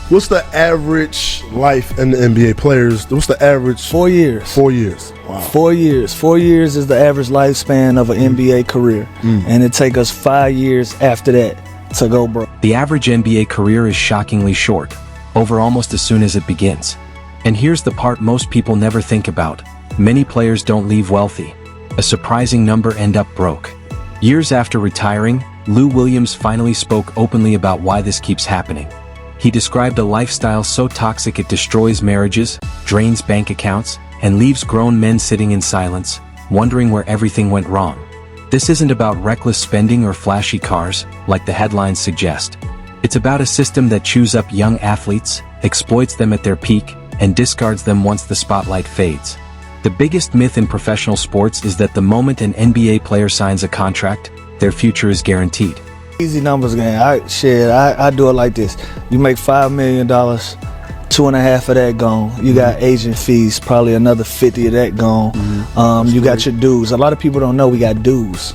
What's the average life in the NBA players? What's the average? 4 years. 4 years. Wow. 4 years. 4 years is the average lifespan of an NBA career. And it take us 5 years after that to go broke. The average NBA career is shockingly short, over almost as soon as it begins. And here's the part most people never think about. Many players don't leave wealthy. A surprising number end up broke. Years after retiring, Lou Williams finally spoke openly about why this keeps happening. He described a lifestyle so toxic it destroys marriages, drains bank accounts, and leaves grown men sitting in silence, wondering where everything went wrong. This isn't about reckless spending or flashy cars, like the headlines suggest. It's about a system that chews up young athletes, exploits them at their peak, and discards them once the spotlight fades. The biggest myth in professional sports is that the moment an NBA player signs a contract, their future is guaranteed. Easy numbers game. I do it like this. You make $5 million, 2.5 of that gone. You got agent fees, probably another 50 of that gone. You got your dues. A lot of people don't know we got dues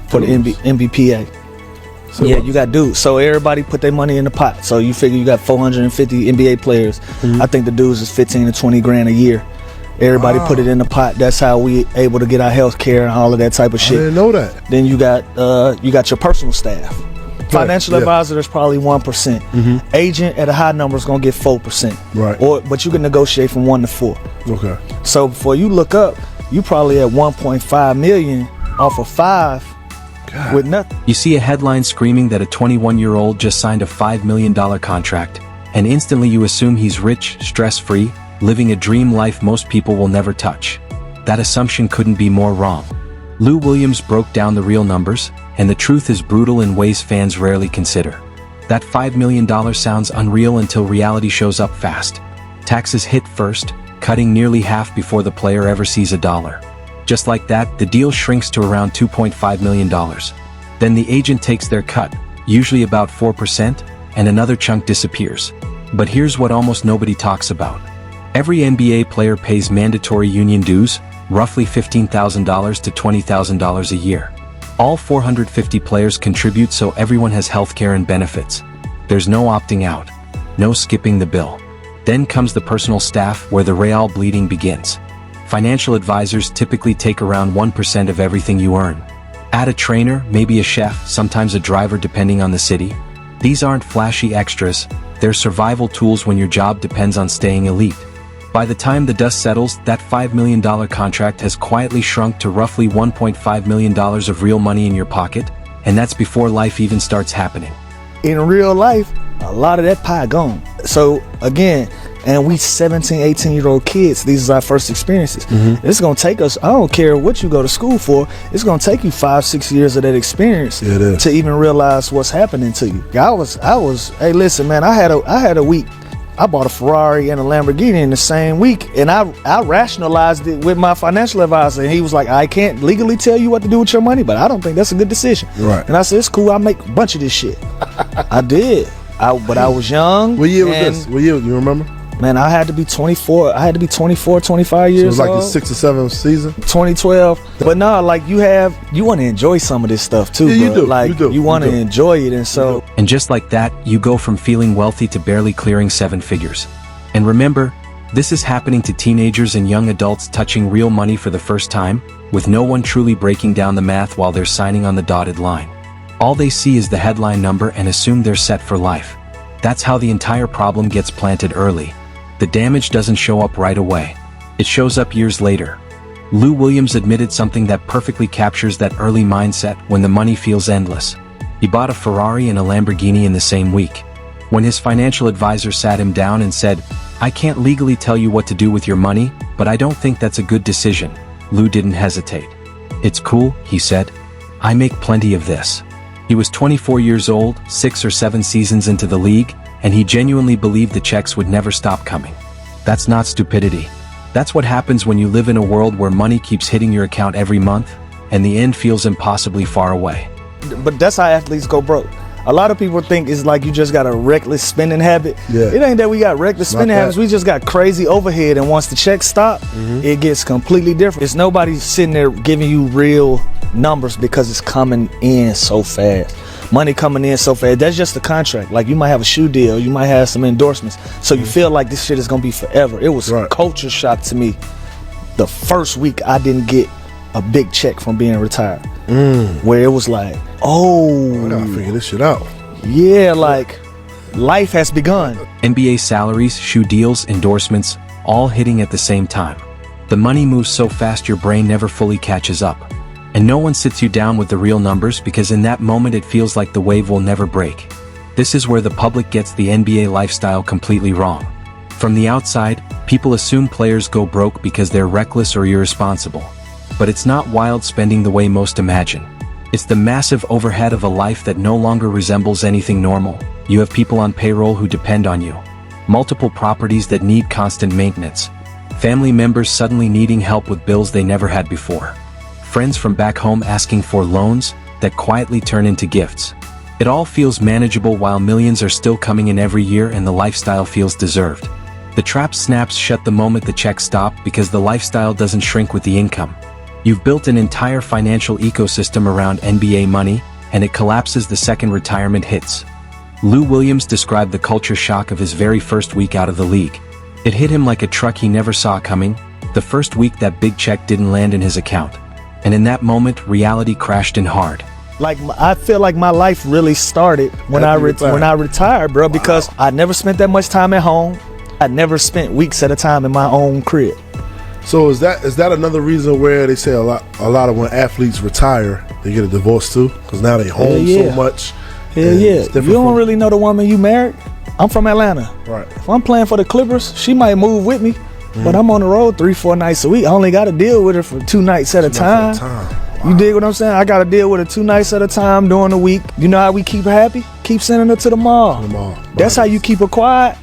for the NBPA. So yeah, you got dues. So everybody put their money in the pot. So you figure you got 450 NBA players. I think the dues is 15 to 20 grand a year. Everybody put it in the pot. That's how we able to get our health care and all of that type of shit. I didn't know that. Then you got your personal staff. Financial advisor is probably 1%. Agent at a high number is gonna get 4%. Right. But you can negotiate from 1 to 4. Okay. So before you look up, you probably at 1.5 million off of 5 with nothing. You see a headline screaming that a 21-year-old just signed a $5 million contract, and instantly you assume he's rich, stress-free, living a dream life most people will never touch. That assumption couldn't be more wrong. Lou Williams broke down the real numbers, and the truth is brutal in ways fans rarely consider. That $5 million sounds unreal until reality shows up fast. Taxes hit first, cutting nearly half before the player ever sees a dollar. Just like that, the deal shrinks to around $2.5 million. Then the agent takes their cut, usually about 4%, and another chunk disappears. But here's what almost nobody talks about. Every NBA player pays mandatory union dues, roughly $15,000 to $20,000 a year. All 450 players contribute, so everyone has healthcare and benefits. There's no opting out, no skipping the bill. Then comes the personal staff, where the real bleeding begins. Financial advisors typically take around 1% of everything you earn. Add a trainer, maybe a chef, sometimes a driver depending on the city. These aren't flashy extras, they're survival tools when your job depends on staying elite. By the time the dust settles, that $5 million contract has quietly shrunk to roughly $1.5 million of real money in your pocket, and that's before life even starts happening. In real life, a lot of that pie gone. So again, and we 17, 18-year-old kids, these are our first experiences. It's gonna take us, I don't care what you go to school for, it's gonna take you 5-6 years of that experience to even realize what's happening to you. I was, hey listen man, I had a week. I bought a Ferrari and a Lamborghini in the same week, and I rationalized it with my financial advisor, and he was like, I can't legally tell you what to do with your money, but I don't think that's a good decision. Right. And I said, it's cool, I'll make a bunch of this shit. I did. But I was young. What year was this? What year, you remember? Man, I had to be 24. I had to be 24, 25 years old. So it was like the 6th or 7th season? 2012. But no, like you want to enjoy some of this stuff too, yeah, bro. You do. Like you want to enjoy it, and so. And just like that, you go from feeling wealthy to barely clearing 7 figures. And remember, this is happening to teenagers and young adults touching real money for the first time, with no one truly breaking down the math while they're signing on the dotted line. All they see is the headline number and assume they're set for life. That's how the entire problem gets planted early. The damage doesn't show up right away. It shows up years later. Lou Williams admitted something that perfectly captures that early mindset when the money feels endless. He bought a Ferrari and a Lamborghini in the same week. When his financial advisor sat him down and said, I can't legally tell you what to do with your money, but I don't think that's a good decision, Lou didn't hesitate. It's cool, he said. I make plenty of this. He was 24 years old, 6 or 7 seasons into the league, and he genuinely believed the checks would never stop coming. That's not stupidity. That's what happens when you live in a world where money keeps hitting your account every month, and the end feels impossibly far away. But that's how athletes go broke. A lot of people think it's like you just got a reckless spending habit. Yeah. It ain't that we got reckless spending habits. We just got crazy overhead, and once the checks stop, it gets completely different. It's nobody sitting there giving you real numbers because it's coming in so fast. money coming in so fast. That's just the contract. Like, you might have a shoe deal, you might have some endorsements, so you feel like this shit is gonna be forever. It was a culture shock to me the first week I didn't get a big check from being retired, where it was like, oh, I gotta figure this shit out. Yeah, like, life has begun. NBA salaries, shoe deals, endorsements, all hitting at the same time. The money moves so fast your brain never fully catches up. And no one sits you down with the real numbers, because in that moment it feels like the wave will never break. This is where the public gets the NBA lifestyle completely wrong. From the outside, people assume players go broke because they're reckless or irresponsible. But it's not wild spending the way most imagine. It's the massive overhead of a life that no longer resembles anything normal. You have people on payroll who depend on you. Multiple properties that need constant maintenance. Family members suddenly needing help with bills they never had before. Friends from back home asking for loans that quietly turn into gifts. It all feels manageable while millions are still coming in every year and the lifestyle feels deserved. The trap snaps shut the moment the checks stop, because the lifestyle doesn't shrink with the income. You've built an entire financial ecosystem around NBA money, and it collapses the second retirement hits. Lou Williams described the culture shock of his very first week out of the league. It hit him like a truck he never saw coming. The first week that big check didn't land in his account. And in that moment, reality crashed in hard. Like, I feel like my life really started when I retired, bro, because I never spent that much time at home. I never spent weeks at a time in my own crib. So is that another reason where they say a lot of when athletes retire, they get a divorce too? Because now they home so much. Hell yeah. You don't really know the woman you married. I'm from Atlanta. Right. If I'm playing for the Clippers, she might move with me, but I'm on the road 3-4 nights a week. I only got to deal with her for 2 nights at a time. Wow. You dig what I'm saying? I got to deal with her 2 nights at a time during the week. You know how we keep her happy? Keep sending her to the mall. That's how you keep her quiet.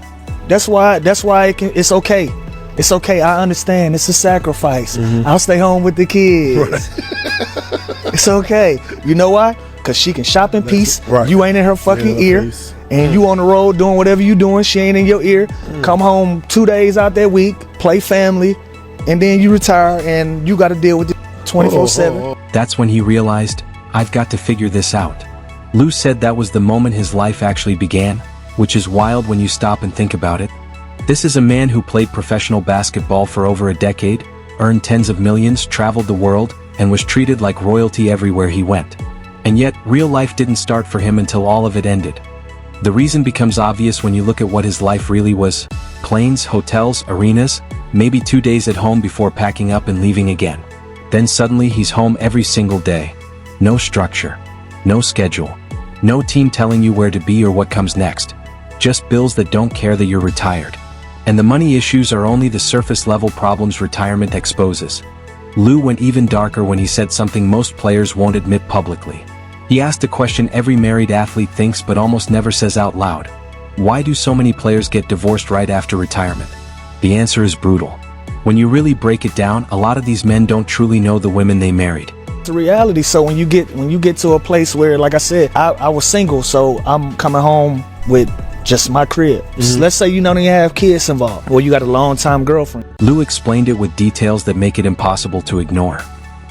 That's why it's okay. It's okay. I understand. It's a sacrifice. I'll stay home with the kids. Right. It's okay. You know why? Because she can shop in peace. Right. You ain't in her fucking ear. And you on the road doing whatever you doing. She ain't in your ear. Come home 2 days out that week, play family, and then you retire and you got to deal with it 24/7. That's when he realized, I've got to figure this out. Lou said that was the moment his life actually began, which is wild when you stop and think about it. This is a man who played professional basketball for over a decade, earned tens of millions, traveled the world, and was treated like royalty everywhere he went. And yet, real life didn't start for him until all of it ended. The reason becomes obvious when you look at what his life really was. Planes, hotels, arenas, maybe 2 days at home before packing up and leaving again. Then suddenly he's home every single day. No structure, no schedule, no team telling you where to be or what comes next. Just bills that don't care that you're retired. And the money issues are only the surface level problems retirement exposes. Lou went even darker when he said something most players won't admit publicly. He asked a question every married athlete thinks but almost never says out loud. Why do so many players get divorced right after retirement? The answer is brutal. When you really break it down, a lot of these men don't truly know the women they married. It's a reality. So when you get to a place where, like I said, I was single, so I'm coming home with just my crib. Let's say you don't even have kids involved, or you got a long-time girlfriend. Lou explained it with details that make it impossible to ignore.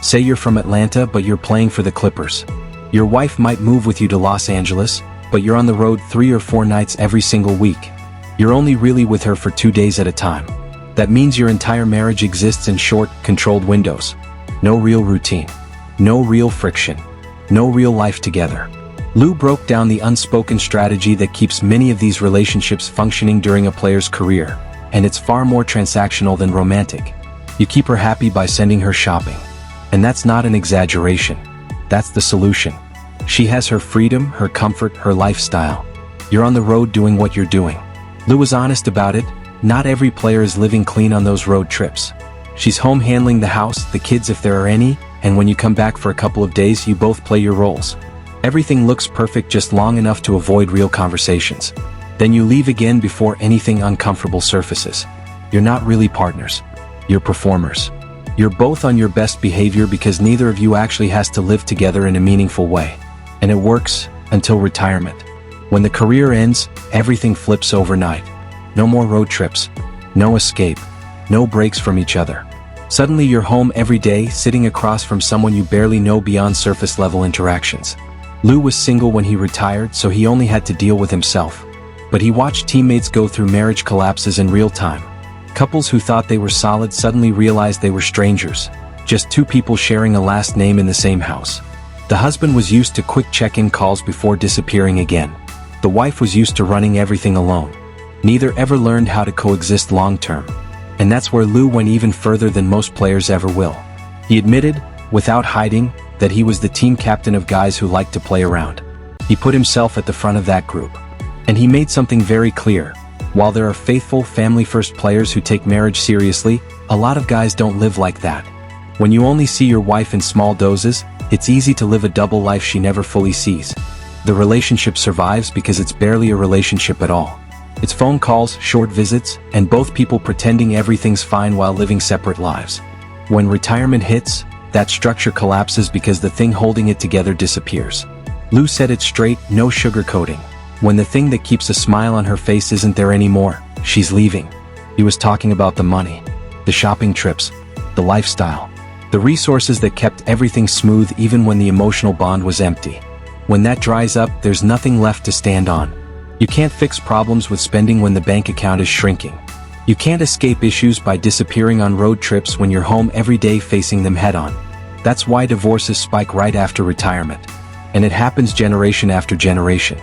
Say you're from Atlanta, but you're playing for the Clippers. Your wife might move with you to Los Angeles, but you're on the road 3 or 4 nights every single week. You're only really with her for 2 days at a time. That means your entire marriage exists in short, controlled windows. No real routine. No real friction. No real life together. Lou broke down the unspoken strategy that keeps many of these relationships functioning during a player's career, and it's far more transactional than romantic. You keep her happy by sending her shopping. And that's not an exaggeration. That's the solution. She has her freedom, her comfort, her lifestyle. You're on the road doing what you're doing. Lou was honest about it. Not every player is living clean on those road trips. She's home handling the house, the kids if there are any, and when you come back for a couple of days, you both play your roles. Everything looks perfect just long enough to avoid real conversations. Then you leave again before anything uncomfortable surfaces. You're not really partners. You're performers. You're both on your best behavior because neither of you actually has to live together in a meaningful way. And it works until retirement. When the career ends, everything flips overnight. No more road trips. No escape. No breaks from each other. Suddenly you're home every day, sitting across from someone you barely know beyond surface level interactions. Lou was single when he retired, so he only had to deal with himself. But he watched teammates go through marriage collapses in real time. Couples who thought they were solid suddenly realized they were strangers, just two people sharing a last name in the same house. The husband was used to quick check-in calls before disappearing again. The wife was used to running everything alone. Neither ever learned how to coexist long-term. And that's where Lou went even further than most players ever will. He admitted, without hiding, that he was the team captain of guys who liked to play around. He put himself at the front of that group. And he made something very clear. While there are faithful, family-first players who take marriage seriously, a lot of guys don't live like that. When you only see your wife in small doses, it's easy to live a double life she never fully sees. The relationship survives because it's barely a relationship at all. It's phone calls, short visits, and both people pretending everything's fine while living separate lives. When retirement hits, that structure collapses because the thing holding it together disappears. Lou said it straight, no sugarcoating. When the thing that keeps a smile on her face isn't there anymore, she's leaving. He was talking about the money, the shopping trips, the lifestyle, the resources that kept everything smooth even when the emotional bond was empty. When that dries up, there's nothing left to stand on. You can't fix problems with spending when the bank account is shrinking. You can't escape issues by disappearing on road trips when you're home every day facing them head-on. That's why divorces spike right after retirement. And it happens generation after generation.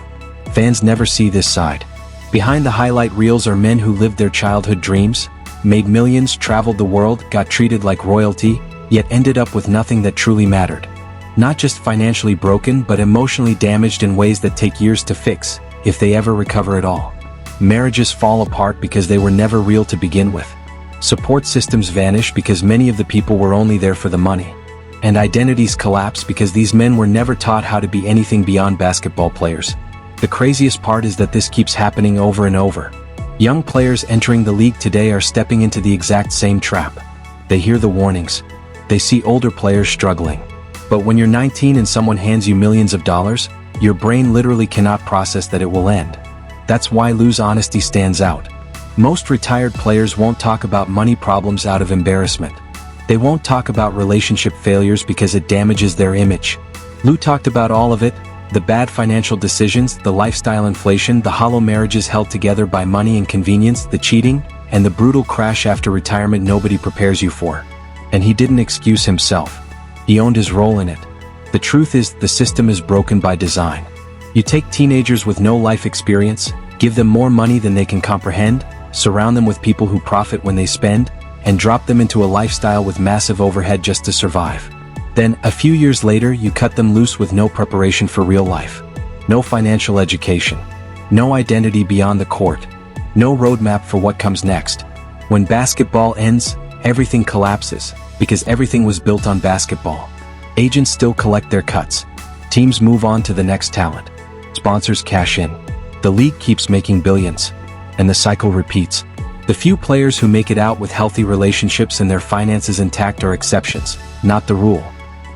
Fans never see this side. Behind the highlight reels are men who lived their childhood dreams, made millions, traveled the world, got treated like royalty, yet ended up with nothing that truly mattered. Not just financially broken, but emotionally damaged in ways that take years to fix, if they ever recover at all. Marriages fall apart because they were never real to begin with. Support systems vanish because many of the people were only there for the money. And identities collapse because these men were never taught how to be anything beyond basketball players. The craziest part is that this keeps happening over and over. Young players entering the league today are stepping into the exact same trap. They hear the warnings. They see older players struggling. But when you're 19 and someone hands you millions of dollars, your brain literally cannot process that it will end. That's why Lou's honesty stands out. Most retired players won't talk about money problems out of embarrassment. They won't talk about relationship failures because it damages their image. Lou talked about all of it, the bad financial decisions, the lifestyle inflation, the hollow marriages held together by money and convenience, the cheating, and the brutal crash after retirement nobody prepares you for. And he didn't excuse himself. He owned his role in it. The truth is, the system is broken by design. You take teenagers with no life experience, give them more money than they can comprehend, surround them with people who profit when they spend, and drop them into a lifestyle with massive overhead just to survive. Then, a few years later, you cut them loose with no preparation for real life. No financial education. No identity beyond the court. No roadmap for what comes next. When basketball ends, everything collapses, because everything was built on basketball. Agents still collect their cuts. Teams move on to the next talent. Sponsors cash in. The league keeps making billions. And the cycle repeats. The few players who make it out with healthy relationships and their finances intact are exceptions, not the rule.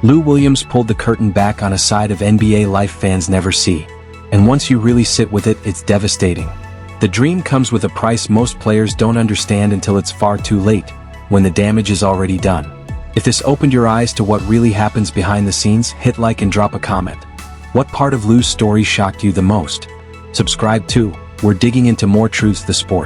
Lou Williams pulled the curtain back on a side of NBA life fans never see. And once you really sit with it, it's devastating. The dream comes with a price most players don't understand until it's far too late, when the damage is already done. If this opened your eyes to what really happens behind the scenes, hit like and drop a comment. What part of Lou's story shocked you the most? Subscribe too. We're digging into more truths the sport.